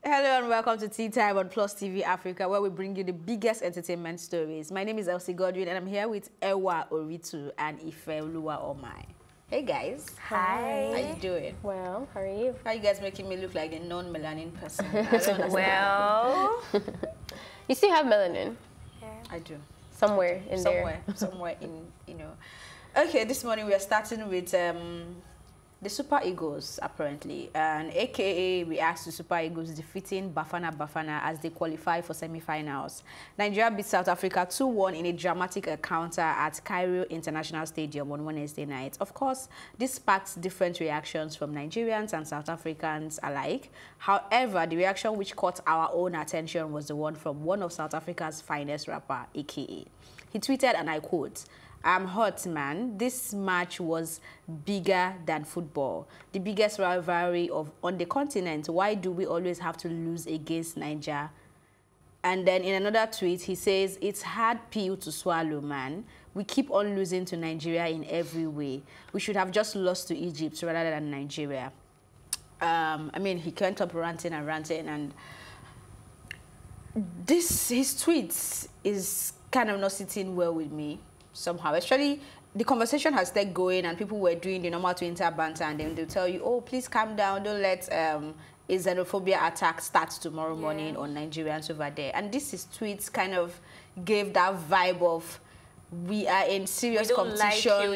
Hello and welcome to Tea Time on Plus TV Africa, where we bring you the biggest entertainment stories. My name is Elsie Godwin and I'm here with Oritu and Ifeoluwa Omai. Hey guys. Hi. How you doing? Well, how are you? How you guys making me look like the non-melanin person? I don't understand. Well, you still have melanin. Yeah. I do. Somewhere in there. Somewhere in, you know. Okay, this morning we are starting with the Super Eagles, apparently, and AKA reacts to Super Eagles defeating Bafana as they qualify for semi-finals. Nigeria beat South Africa 2-1 in a dramatic encounter at Cairo International Stadium on Wednesday night. Of course, this sparked different reactions from Nigerians and South Africans alike. However, the reaction which caught our own attention was the one from one of South Africa's finest rapper, AKA. He tweeted, and I quote, "I'm hot, man. This match was bigger than football. The biggest rivalry on the continent. Why do we always have to lose against Nigeria?" And then in another tweet, he says, "It's hard pill to swallow, man. We keep on losing to Nigeria in every way. We should have just lost to Egypt rather than Nigeria." I mean, he went up ranting, and his tweets is kind of not sitting well with me somehow. Actually, the conversation has stayed going and people were doing the normal Twitter banter, and then they'll tell you, oh, please calm down, don't let a xenophobia attack start tomorrow morning on Nigerians over there. And his tweets kind of gave that vibe of, we are in serious competition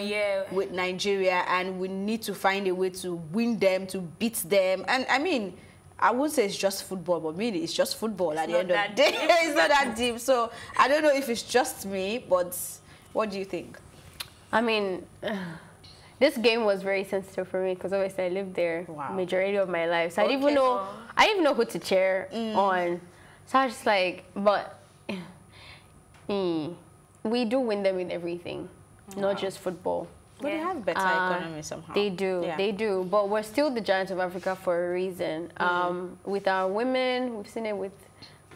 with Nigeria and we need to find a way to win them, to beat them. And I mean, I would say it's just football, but really it's just football at the end of the day. It's not that deep. So I don't know if it's just me, but what do you think? I mean, this game was very sensitive for me because obviously I lived there majority of my life. So I didn't even know who to cheer on. So I was just like, but we do win them in everything, not just football. But they have better economy somehow. They do, they do. But we're still the giants of Africa for a reason. With our women, we've seen it with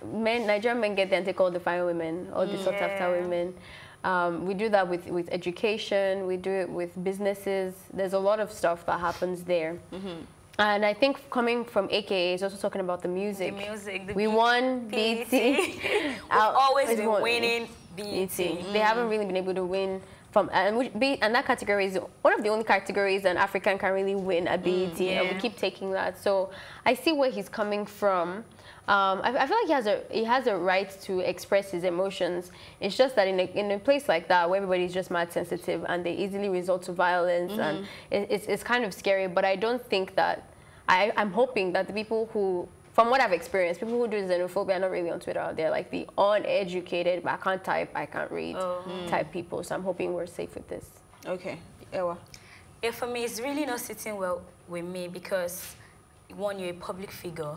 men. Nigerian men get there and take all the fine women, all the sought after women. We do that with education. We do it with businesses. There's a lot of stuff that happens there. And I think coming from AKA is also talking about the music. We won BET. We've always been winning BET. They haven't really been able to win from, and that category is one of the only categories an African can really win at BET, and we keep taking that. So I see where he's coming from. I feel like he has a right to express his emotions. It's just that in a place like that where everybody's just mad sensitive and they easily resort to violence, and it's kind of scary. But I don't think that, I'm hoping that the people who, from what I've experienced, people who do xenophobia are not really on Twitter. They're like the uneducated, I can't type, I can't read type people. So I'm hoping we're safe with this. Okay. Ewa. Yeah, for me, it's really not sitting well with me because, one, you're a public figure,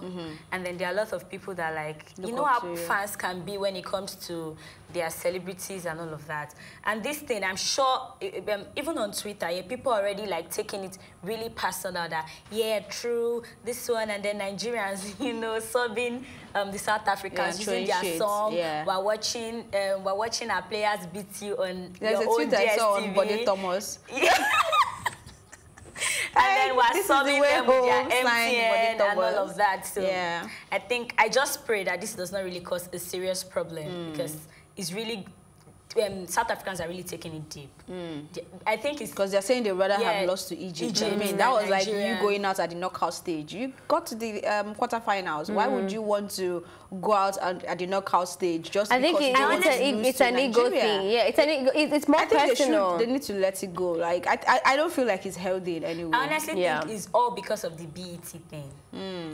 and then there are a lot of people that, like, you know how fans can be when it comes to their celebrities and all of that. And this thing, I'm sure, even on Twitter, people are already like taking it really personal that, yeah, true, this one, and then Nigerians, you know, subbing the South Africans using their song while watching our players beat you on your own DSTV. Body Thomas. And then we're subbing them with their MTN and all of that. So I think, I just pray that this does not really cause a serious problem because it's really, South Africans are really taking it deep. I think it's because they're saying they'd rather have lost to Egypt. I mean, that was like you going out at the knockout stage. You got to the quarterfinals. Why would you want to go out at the knockout stage just because it's an ego thing. Yeah, it's more personal. They need to let it go. Like I don't feel like it's healthy in any way. I honestly think it's all because of the BET thing.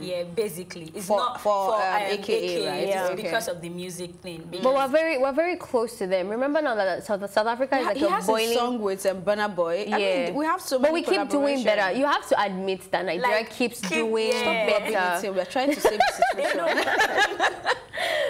Yeah, basically, it's not for AKA, right? It's because of the music thing. But we're very close to them. Remember now that South Africa is like a boiling. He has a song with Burna Boy. I mean, we have so many. But we keep doing better. You have to admit that Nigeria keeps doing better. We're trying to save the situation.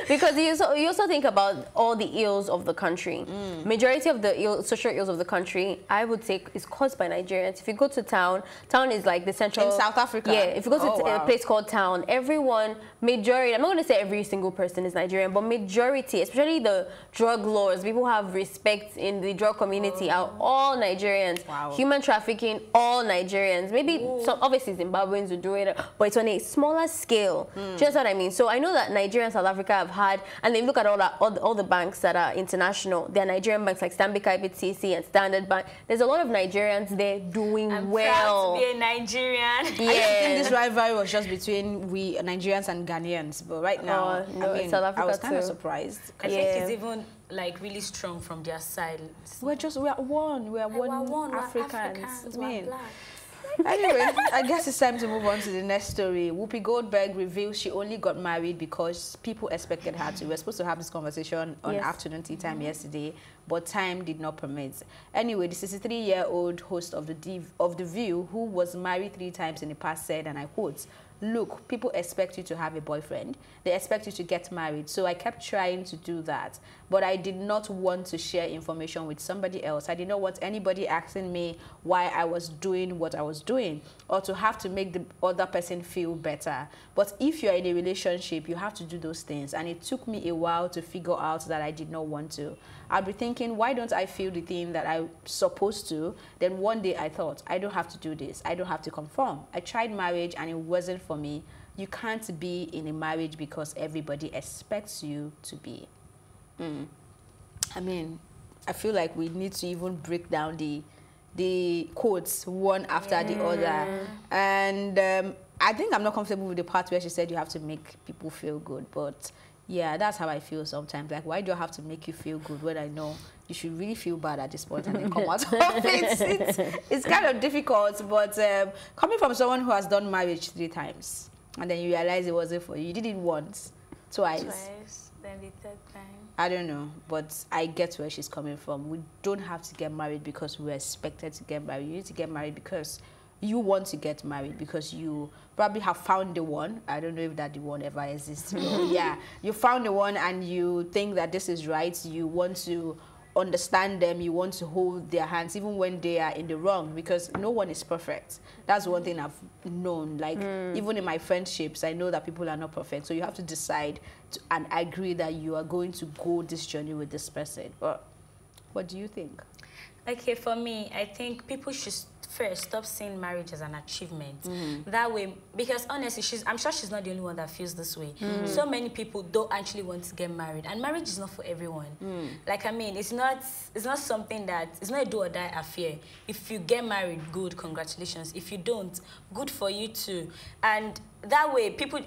Because you also think about all the ills of the country. Majority of the social ills of the country, I would say, is caused by Nigerians. If you go to town is like the central... In South Africa? Yeah, if you go to a place called town, everyone, majority, I'm not going to say every single person is Nigerian, but majority, especially the drug lords, people who have respect in the drug community are all Nigerians. Wow. Human trafficking, all Nigerians. Maybe some, obviously Zimbabweans will do it, but it's on a smaller scale. Do you understand what I mean? So I know that Nigeria and South Africa have had, and they look at all the banks that are international. They're Nigerian banks like Stanbic IBTC and Standard Bank. There's a lot of Nigerians there doing well. I'm proud to be a Nigerian. I used to think this rivalry was just between we Nigerians and Ghanaians, but right now, no, I mean, South Africa I was kind of too. surprised. I think it's even like really strong from their side. We are one. We are one Africans. Africans. I mean, We're black. anyway, I guess it's time to move on to the next story. Whoopi Goldberg reveals she only got married because people expected her to. We were supposed to have this conversation on afternoon tea time yesterday, but time did not permit. Anyway, the 63-year-old host of the View, who was married 3 times in the past, said, and I quote, "Look, people expect you to have a boyfriend. They expect you to get married. So I kept trying to do that. But I did not want to share information with somebody else. I did not want anybody asking me why I was doing what I was doing, or to have to make the other person feel better. But if you're in a relationship, you have to do those things. And it took me a while to figure out that I did not want to. I'd be thinking, why don't I feel the thing that I'm supposed to? Then one day I thought, I don't have to do this. I don't have to conform. I tried marriage and it wasn't for me. You can't be in a marriage because everybody expects you to be." I mean, I feel like we need to even break down the quotes one after the other. And I think I'm not comfortable with the part where she said you have to make people feel good, but yeah, that's how I feel sometimes. Like, why do I have to make you feel good when I know you should really feel bad at this point and then come out of it? It's kind of difficult, but coming from someone who has done marriage 3 times and then you realize it wasn't for you. You did it once, twice, then the 3rd time. I don't know, but I get where she's coming from. We don't have to get married because we're expected to get married. You need to get married because you want to get married, because you probably have found the one. I don't know if that the one ever exists. But yeah, you found the one and you think that this is right. You want to understand them. You want to hold their hands even when they are in the wrong, because no one is perfect. That's one thing I've known. Like, even in my friendships, I know that people are not perfect. So you have to decide and agree that you are going to go this journey with this person. But what do you think? Okay, for me, I think people should first stop seeing marriage as an achievement. That way, because honestly, I'm sure she's not the only one that feels this way. So many people don't actually want to get married, and marriage is not for everyone. Like, I mean, it's not something that, it's not a do or die affair. If you get married, good, congratulations. If you don't, good for you too. And that way, people,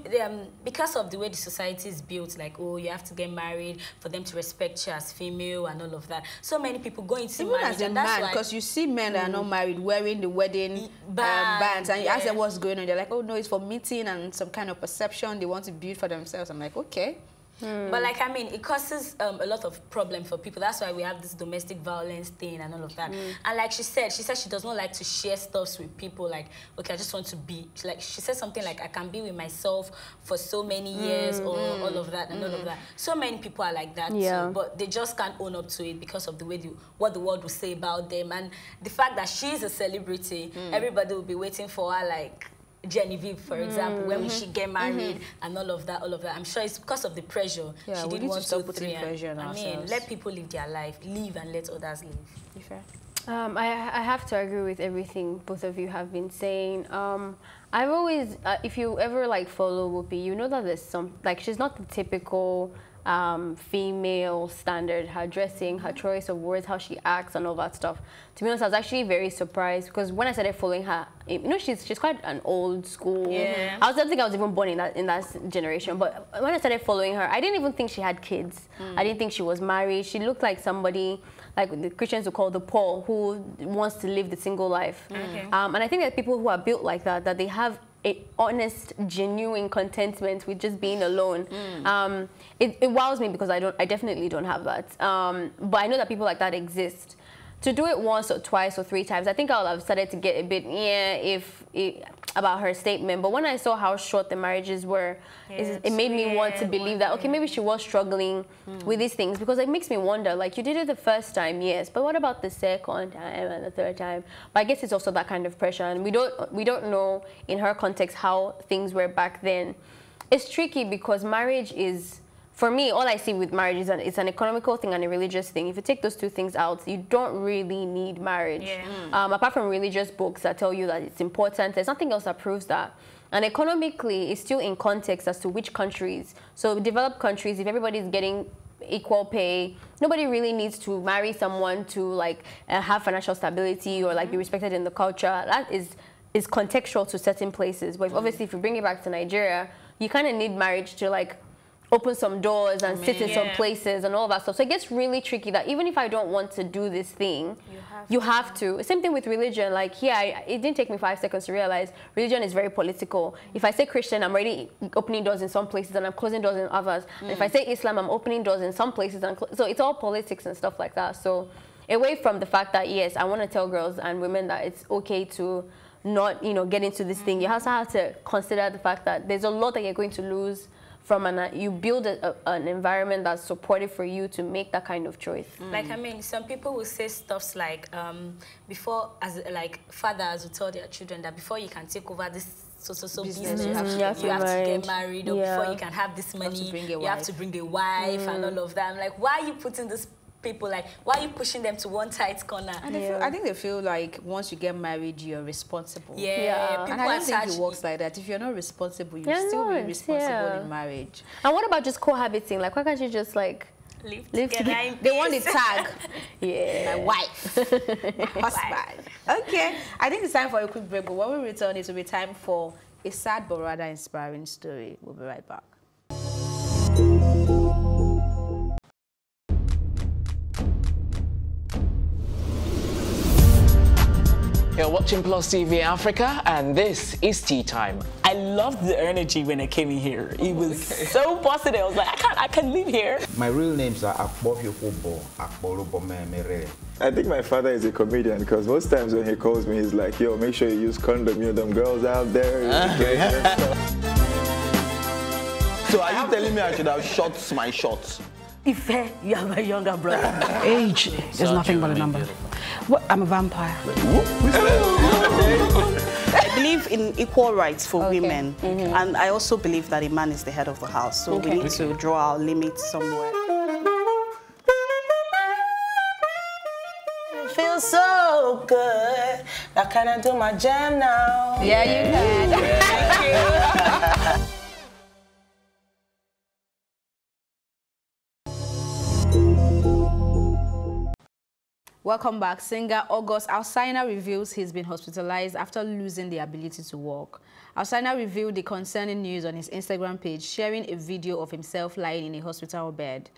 because of the way the society is built, like, oh, you have to get married for them to respect you as female and all of that. So many people go into even marriage, as a and man, because you see men that are not married wearing the wedding bands, and you ask them what's going on, they're like, oh no, it's for meeting and some kind of perception they want to build for themselves. I'm like, okay. But like, I mean, it causes a lot of problem for people. That's why we have this domestic violence thing and all of that. And like she said she does not like to share stuff with people. Like, okay, I just want to be, like, she said something like, I can be with myself for so many years, or all of that and all of that. So many people are like that too, but they just can't own up to it because of the way what the world will say about them. And the fact that she's a celebrity, everybody will be waiting for her, like Genevieve, for example, when we should get married and all of that. I'm sure it's because of the pressure. Yeah, she did 1, 2, 3. Pressure on ourselves. I mean, let people live their life, live and let others live. I have to agree with everything both of you have been saying. I've always, if you ever like follow Whoopi, you know that there's some, like, she's not the typical female standard. Her dressing, her choice of words, how she acts and all that stuff. To be honest, I was actually very surprised, because when I started following her, you know, she's quite an old school. I don't think I was even born in that generation, but when I started following her, I didn't even think she had kids. I didn't think she was married. She looked like somebody, like the Christians would call the poor, who wants to live the single life. And I think that people who are built like that, that they have a honest, genuine contentment with just being alone. It wows me, because I definitely don't have that. But I know that people like that exist. To do it once or twice or 3 times, I think I'll have started to get a bit, about her statement. But when I saw how short the marriages were, it made me want to believe that, okay, maybe she was struggling with these things, because it makes me wonder, like, you did it the first time, yes, but what about the second time and the third time? But I guess it's also that kind of pressure, and we don't know in her context how things were back then. It's tricky because marriage is, for me, all I see with marriage is it's an economical thing and a religious thing. If you take those two things out, you don't really need marriage. Apart from religious books that tell you that it's important, there's nothing else that proves that. And economically, it's still in context as to which countries. So developed countries, if everybody's getting equal pay, nobody really needs to marry someone to like have financial stability or like be respected in the culture. That is contextual to certain places. But obviously, if you bring it back to Nigeria, you kind of need marriage to like open some doors and sit in some places and all that stuff. So it gets really tricky that even if I don't want to do this thing, you have to. Same thing with religion. Like here, it didn't take me 5 seconds to realize religion is very political. If I say Christian, I'm already opening doors in some places and I'm closing doors in others. And if I say Islam, I'm opening doors in some places. So it's all politics and stuff like that. So away from the fact that, yes, I want to tell girls and women that it's okay to not, get into this thing. You also have to consider the fact that there's a lot that you're going to lose from, and you build an environment that's supportive for you to make that kind of choice. Like, I mean, some people will say stuff like, before, as like fathers will tell their children that before you can take over this business, you have to get married, or before you can have this money, you have to bring a wife and all of that. I'm like, why are you putting this people, like, why are you pushing them to one tight corner? And I think they feel like once you get married, you're responsible. And I don't think it works like that. If you're not responsible, you'll still be responsible in marriage. And what about just cohabiting? Like, why can't you just like live together? They want the tag. My wife, my husband. Okay, I think it's time for a quick break, but when we return, it will be time for a sad but rather inspiring story. We'll be right back. You're watching Plus TV Africa, and this is Tea Time. I loved the energy when I came in here. It was so positive. I was like, I can't live here. My real names are Akbofiofobo, Akborobomemere. I think my father is a comedian, because most times when he calls me, he's like, yo, make sure you use condom, them girls out there. So are you telling me I should have shot my shots? Ife, you are my younger brother. Age is nothing but a number. What? I'm a vampire. I believe in equal rights for women, and I also believe that a man is the head of the house, so we need to draw our limits somewhere. It feels so good. Now can I do my jam now? Yeah, you can. Thank you. Welcome back. Singer August Alsina reveals he's been hospitalized after losing the ability to walk. Alsina revealed the concerning news on his Instagram page, sharing a video of himself lying in a hospital bed.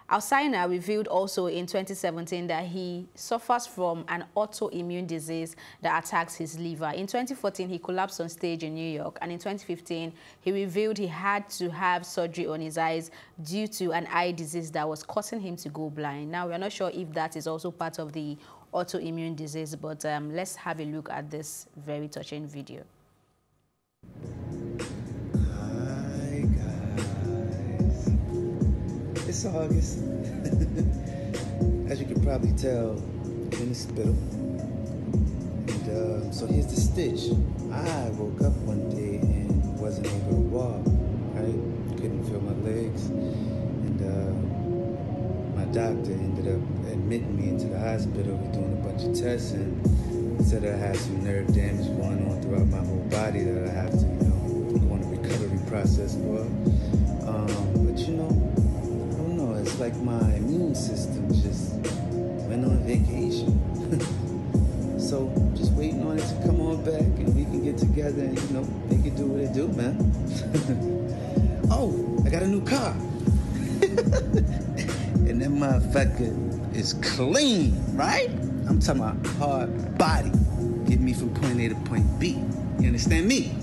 Alsina revealed also in 2017 that he suffers from an autoimmune disease that attacks his liver. In 2014, he collapsed on stage in New York, and in 2015, he revealed he had to have surgery on his eyes due to an eye disease that was causing him to go blind. Now, we're not sure if that is also part of the autoimmune disease, but let's have a look at this very touching video. It's August. As you can probably tell, I'm in the hospital. And so here's the stitch. I woke up one day and wasn't able to walk, right? Couldn't feel my legs. And my doctor ended up admitting me into the hospital. We're doing a bunch of tests, and said I had some nerve damage going on throughout my whole body that I have to, go on a recovery process for. But it's like my immune system just went on vacation. So just waiting on it to come on back and we can get together and, make it do what it do, man. Oh, I got a new car. And that motherfucker is clean, right? I'm talking about hard body. Get me from point A to point B. You understand me?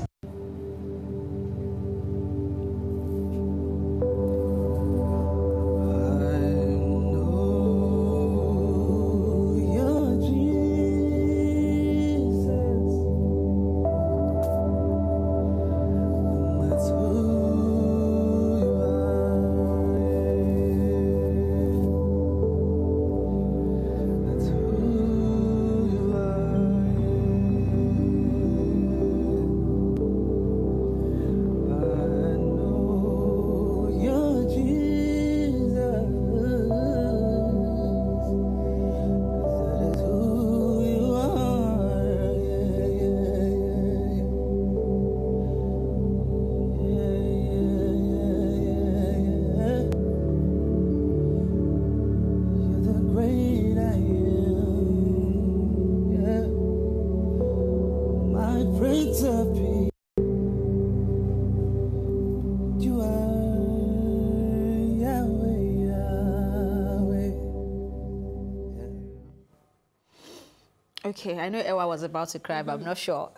Okay, I know Ewa was about to cry, but I'm not sure.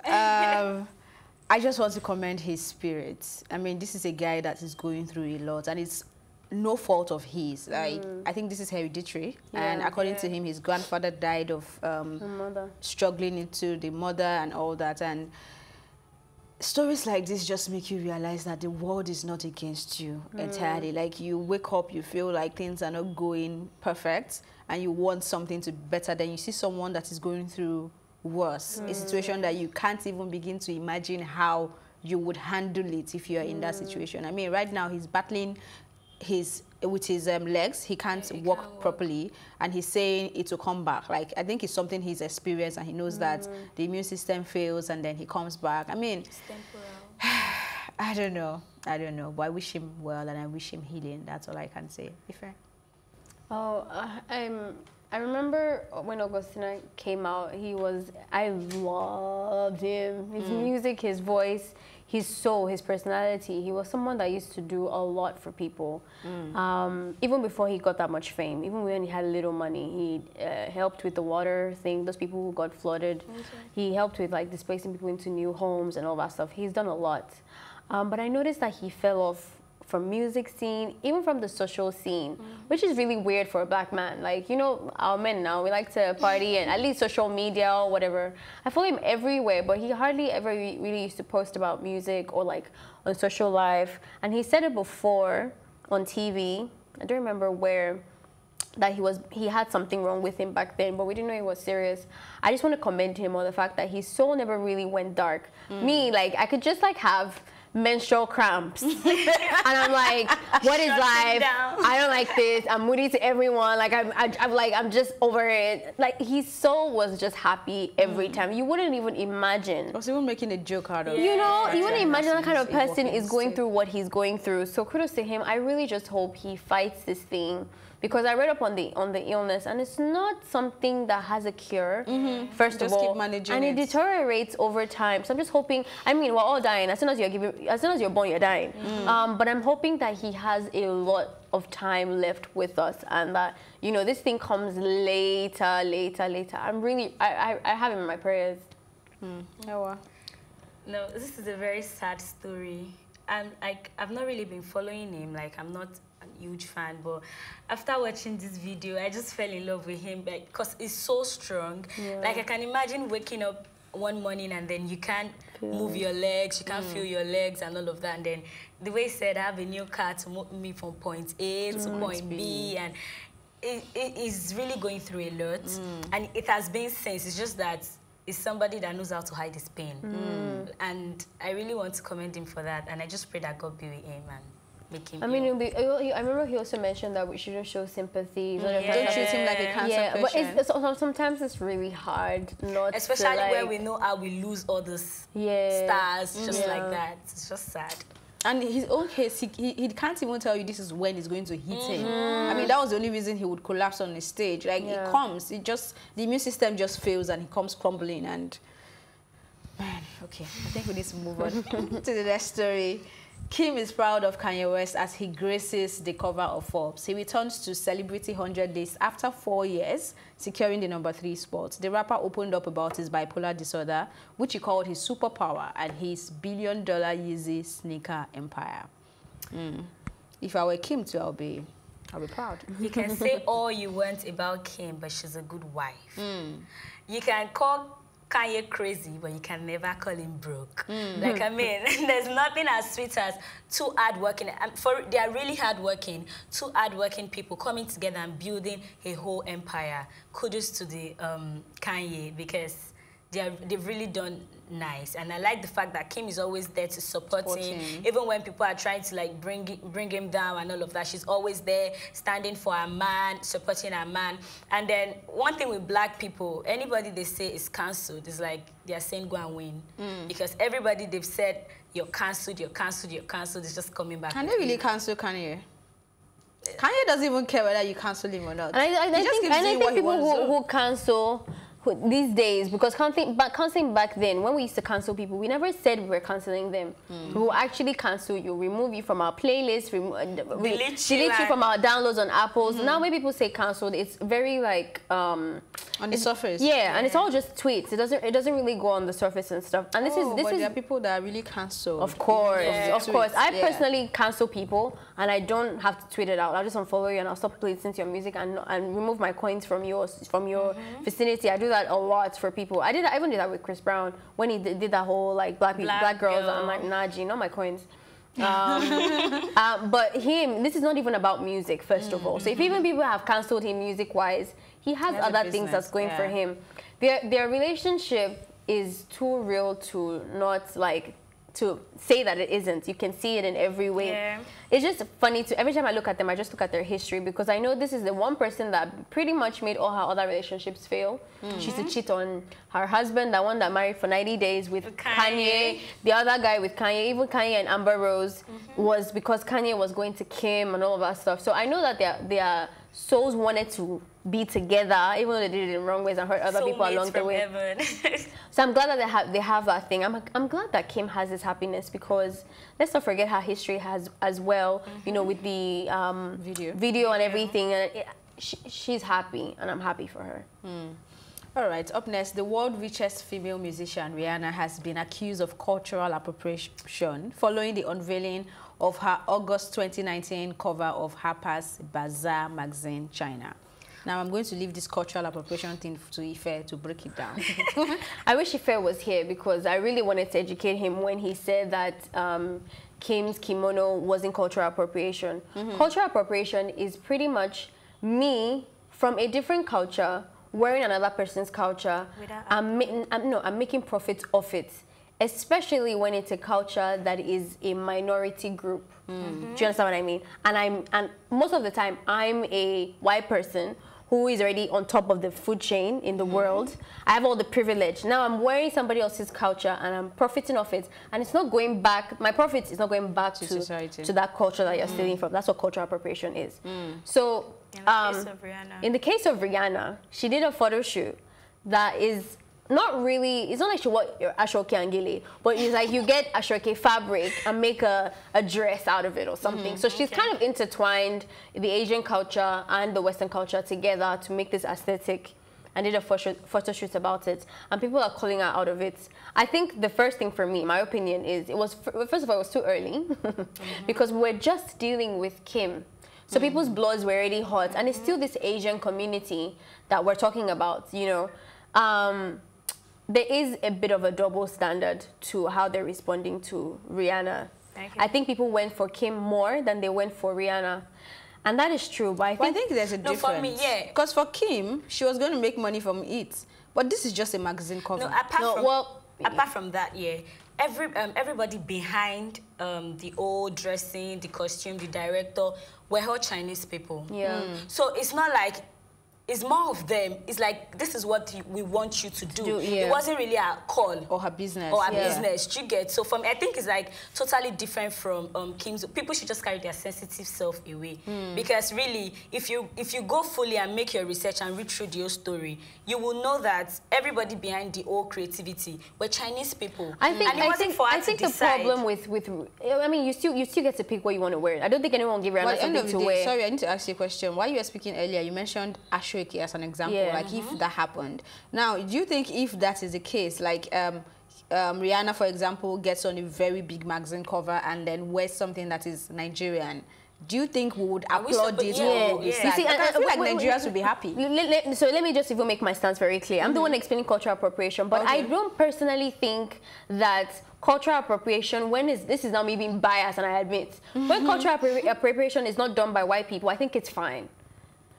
I just want to commend his spirit. I mean, this is a guy that is going through a lot, and it's no fault of his. Like, I think this is hereditary, and according to him, his grandfather died of struggling into the mother and all that. And stories like this just make you realize that the world is not against you entirely. Like, you wake up, you feel like things are not going perfect, and you want something to be better. Then you see someone that is going through worse, a situation that you can't even begin to imagine how you would handle it if you're in that situation. I mean, right now he's battling with his legs. He can't walk properly, and he's saying it will come back. Like, I think it's something he's experienced, and he knows that the immune system fails and then he comes back. I mean, it's temporal. I don't know, but I wish him well and I wish him healing. That's all I can say. Ife? Oh, I remember when Augustina came out, I loved him. His music, his voice, his soul, his personality. He was someone that used to do a lot for people. Even before he got that much fame, even when he had little money, he helped with the water thing, those people who got flooded. He helped with like displacing people into new homes and all that stuff. He's done a lot. But I noticed that he fell off from music scene, even from the social scene, which is really weird for a black man. Like, you know, our men now, we like to party and at least social media or whatever. I follow him everywhere, but he hardly ever really used to post about music or like on social life. And he said it before on TV, I don't remember where, that he had something wrong with him back then, but we didn't know it was serious. I just want to commend him on the fact that his soul never really went dark. Me, like, I could just like have menstrual cramps and I'm like, what is life? I don't like this. I'm moody to everyone. Like, I'm just over it. Like, his soul was just happy every time. You wouldn't even imagine. I was even making a joke out of it. You know, you wouldn't imagine that kind of person is going through what he's going through. So kudos to him. I really just hope he fights this thing, because I read up on the illness, and it's not something that has a cure. First of all, and it deteriorates over time. So I'm just hoping. I mean, we're all dying as soon as you're born, you're dying. But I'm hoping that he has a lot of time left with us, and that, you know, this thing comes later. I'm really, I have him in my prayers. No, this is a very sad story. And I've not really been following him. Like, I'm not a huge fan, but after watching this video, I just fell in love with him because he's so strong. Like, I can imagine waking up one morning and then you can't move your legs, you can't feel your legs and all of that. And then the way he said, I have a new car to move me from point A to point B, and it is really going through a lot. And it has been since. It's just that is somebody that knows how to hide his pain. And I really want to commend him for that. And I just pray that God be with him and make him I remember he also mentioned that we shouldn't show sympathy. Don't treat him like a cancer patient. But sometimes it's really hard not especially to, like, when we know how we lose all those stars just like that. It's just sad. And in his own case, he can't even tell you this is when it's going to hit him. I mean, that was the only reason he would collapse on the stage. Like, it comes, the immune system just fails and he comes crumbling. And, man, okay, I think we need to move on to the next story. Kim is proud of Kanye West as he graces the cover of Forbes. He returns to Celebrity 100 Days after 4 years, securing the #3 spot. The rapper opened up about his bipolar disorder, which he called his superpower, and his billion-dollar Yeezy sneaker empire. If I were Kim too, I'll be proud. You can say all you want about Kim, but she's a good wife. You can call Kanye crazy, but you can never call him broke. Like, I mean, there's nothing as sweet as two hardworking, they are really hardworking, two hardworking people coming together and building a whole empire. Kudos to the Kanye, because they've really done nice. And I like the fact that Kim is always there to support him. Even when people are trying to like bring him down and all of that, she's always there standing for a man, supporting a man. And then one thing with black people, anybody they say is cancelled, is like they're saying go and win. Because everybody they've said you're cancelled, is just coming back. Can they really cancel Kanye? Kanye doesn't even care whether you cancel him or not. And I think people who cancel, these days, because canceling back then, when we used to cancel people, we never said we were canceling them. We will actually cancel you, remove you from our playlist, delete you from our downloads on Apples. Now when people say cancelled, it's very like on the surface. Yeah, and it's all just tweets. It doesn't really go on the surface and stuff. And this is there are people that are really cancelled. Of course, of course. I personally cancel people, and I don't have to tweet it out. I'll just unfollow you and I'll stop listening to your music and remove my coins from your vicinity. I do that a lot for people. I even did that with Chris Brown when he did that whole like black girls. I'm like, nah, G, not my coins. But this is not even about music, first of all. So if even people have cancelled him music-wise, he has other things that's going for him. Their relationship is too real to not like to say that it isn't. You can see it in every way. Yeah. It's just funny every time I look at them, I just look at their history, because I know this is the one person that pretty much made all her other relationships fail. She used to cheat on her husband, the one that married for 90 days with Kanye, the other guy with Kanye, even Kanye and Amber Rose was because Kanye was going to Kim and all of that stuff. So I know that their souls wanted to be together, even though they did it in wrong ways and hurt other people along the way. So I'm glad that they have that thing. I'm glad that Kim has this happiness, because let's not forget her history has as well. You know, with the video and everything. And she's happy, and I'm happy for her. All right, up next, the world's richest female musician, Rihanna, has been accused of cultural appropriation following the unveiling of her August 2019 cover of HARPER'S BAZAAR magazine, China. Now, I'm going to leave this cultural appropriation thing to Ife to break it down. I wish Ife was here, because I really wanted to educate him when he said that Kim's kimono wasn't cultural appropriation. Cultural appropriation is pretty much me from a different culture wearing another person's culture. I'm making profit off it, especially when it's a culture that is a minority group. Do you understand what I mean? And most of the time, I'm a white person who is already on top of the food chain in the world. I have all the privilege. Now I'm wearing somebody else's culture and I'm profiting off it. And it's not going back, my profit is not going back to society, to that culture that you're stealing from. That's what cultural appropriation is. So in the case of Rihanna, she did a photo shoot that is not really, it's not like she wore Ashoke Angele, but it's like you get Ashoke fabric and make a dress out of it or something. So she's kind of intertwined the Asian culture and the Western culture together to make this aesthetic, and did a photo shoot about it. And people are calling her out of it. I think the first thing for me, my opinion is, first of all, it was too early because we're just dealing with Kim. So people's bloods were already hot, and it's still this Asian community that we're talking about, you know. There is a bit of a double standard to how they're responding to Rihanna. I think people went for Kim more than they went for Rihanna. And that is true, but I think there's a difference. For me, because for Kim, she was going to make money from it. But this is just a magazine cover. Apart from that, everybody behind the old dressing, the costume, the director, were all Chinese people. So it's not like, it's more of them. It's like, this is what we want you to do. It wasn't really a call. Or her business. Or her business. You get. So for me, I think it's like totally different from Kim's. People should just carry their sensitive self away. Because really, if you go fully and make your research and read through the whole story, you will know that everybody behind the whole creativity were Chinese people. I think the problem with I mean, you still get to pick what you want to wear. I don't think anyone will give Rihanna something to wear. Sorry, I need to ask you a question. While you were speaking earlier, you mentioned Ashoke as an example, like if that happened. Now, do you think if that is the case, like Rihanna, for example, gets on a very big magazine cover and then wears something that is Nigerian, do you think we would applaud it? You see, I feel like Nigerians would be happy. So let me just even make my stance very clear. I'm the one explaining cultural appropriation, but I don't personally think that cultural appropriation, this is not me being biased, and I admit, when cultural appropriation is not done by white people, I think it's fine.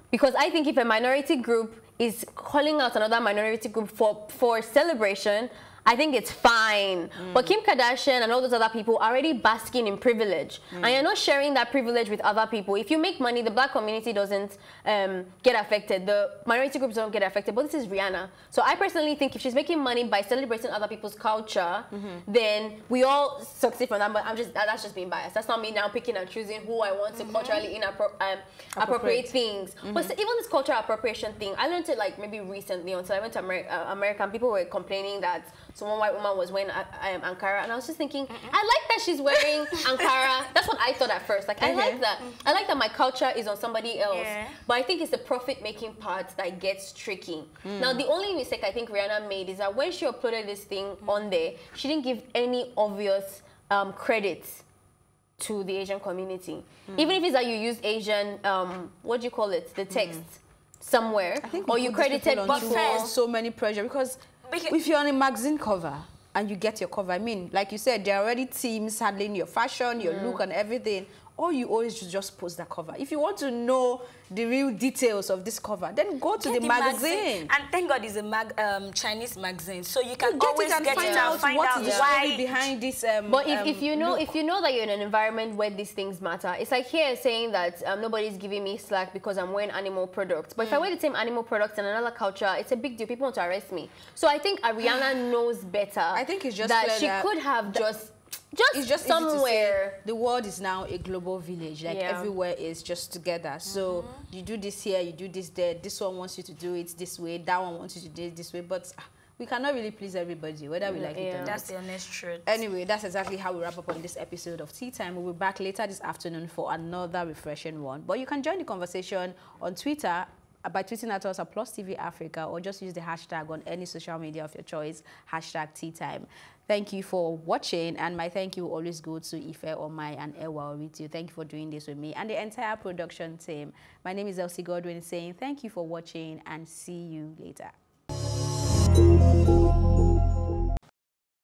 Because I think if a minority group is calling out another minority group for celebration, I think it's fine. But Kim Kardashian and all those other people are already basking in privilege. And you're not sharing that privilege with other people. If you make money, the black community doesn't get affected. The minority groups don't get affected. But this is Rihanna. So I personally think if she's making money by celebrating other people's culture, then we all succeed from that. But that's just being biased. That's not me now picking and choosing who I want to culturally appropriate things. But even this cultural appropriation thing, I learned it like maybe recently until I went to America, and people were complaining that one white woman was wearing Ankara, and I was just thinking, I like that she's wearing Ankara. That's what I thought at first. Like, I like that. I like that my culture is on somebody else. But I think it's the profit-making part that gets tricky. Now, the only mistake I think Rihanna made is that when she uploaded this thing on there, she didn't give any obvious credits to the Asian community. Even if it's that you use Asian, what do you call it, the text somewhere, or you credited people. So many pressure because if you're on a magazine cover and you get your cover, I mean, like you said, there are already teams handling your fashion, your look and everything. All you always just post that cover. If you want to know the real details of this cover, then go to the magazine. And thank God it's a Chinese magazine, so you can get always it and get find it out and find what out is the story behind this. But if you know that you're in an environment where these things matter, it's like here saying that nobody's giving me slack because I'm wearing animal products. But if I wear the same animal products in another culture, it's a big deal. People want to arrest me. So I think Ariana knows better. I think it's just that she could have it's just somewhere. The world is now a global village. Like everywhere is just together. So you do this here, you do this there. This one wants you to do it this way. That one wants you to do it this way. But we cannot really please everybody, whether we like it or not. That's the honest truth. Anyway, that's exactly how we wrap up on this episode of Tea Time. We'll be back later this afternoon for another refreshing one. But you can join the conversation on Twitter by tweeting at us at +TV Africa, or just use the hashtag on any social media of your choice, #TeaTime. Thank you for watching, and my thank you always go to Ife, Omai, and Oritu. Thank you for doing this with me and the entire production team. My name is Elsie Godwin saying thank you for watching and see you later.